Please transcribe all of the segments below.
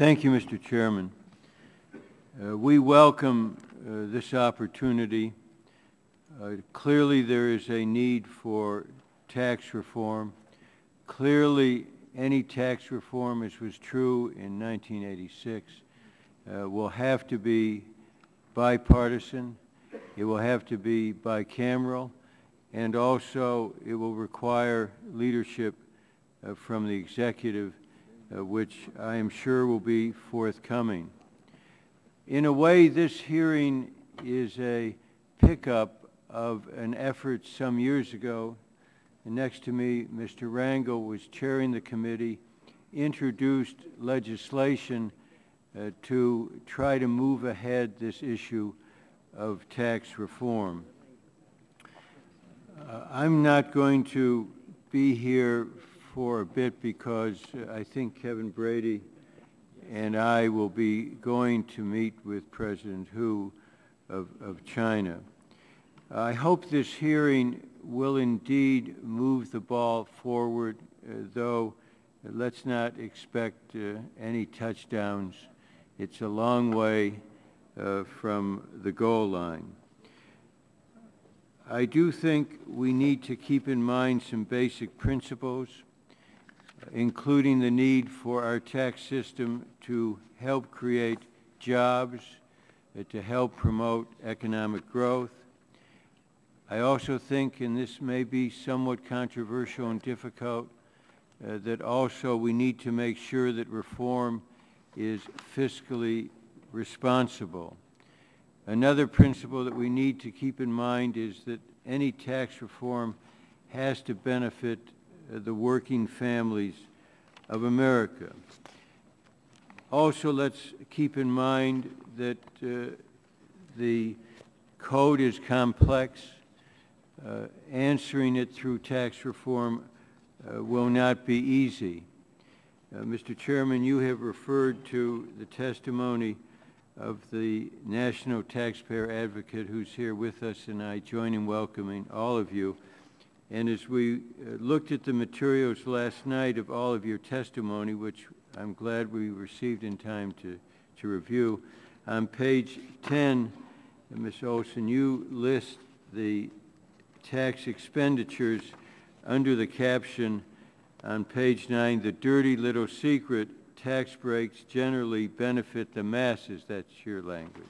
Thank you, Mr. Chairman. We welcome this opportunity. Clearly, there is a need for tax reform. Clearly, any tax reform, as was true in 1986, will have to be bipartisan. It will have to be bicameral, and also it will require leadership from the executive, which I am sure will be forthcoming. In a way, this hearing is a pickup of an effort some years ago. And next to me, Mr. Rangel was chairing the committee, introduced legislation to try to move ahead this issue of tax reform. I'm not going to be here for a bit because I think Kevin Brady and I will be going to meet with President Hu of China. I hope this hearing will indeed move the ball forward, though let's not expect any touchdowns. It's a long way from the goal line. I do think we need to keep in mind some basic principles, including the need for our tax system to help create jobs, to help promote economic growth. I also think, and this may be somewhat controversial and difficult, that also we need to make sure that reform is fiscally responsible. Another principle that we need to keep in mind is that any tax reform has to benefit the working families of America. Also, let's keep in mind that the code is complex. Answering it through tax reform will not be easy. Mr. Chairman, you have referred to the testimony of the National Taxpayer Advocate who's here with us, and I join in welcoming all of you. And as we looked at the materials last night of all of your testimony, which I'm glad we received in time to review, on page 10, Ms. Olson, you list the tax expenditures under the caption on page 9, the dirty little secret, tax breaks generally benefit the masses. That's your language.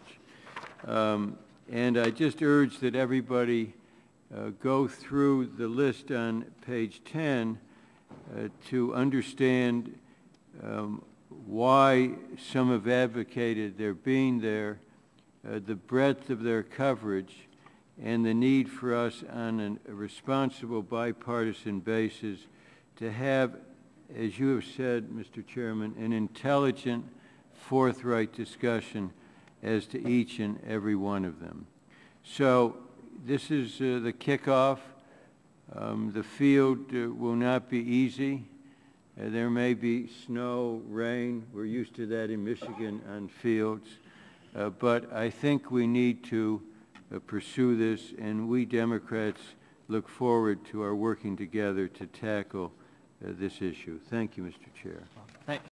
And I just urge that everybody go through the list on page 10 to understand why some have advocated their being there, the breadth of their coverage, and the need for us on a responsible bipartisan basis to have, as you have said, Mr. Chairman, an intelligent, forthright discussion as to each and every one of them. So this is the kickoff. The field will not be easy. There may be snow, rain. We're used to that in Michigan on fields. But I think we need to pursue this, and we Democrats look forward to our working together to tackle this issue. Thank you, Mr. Chair.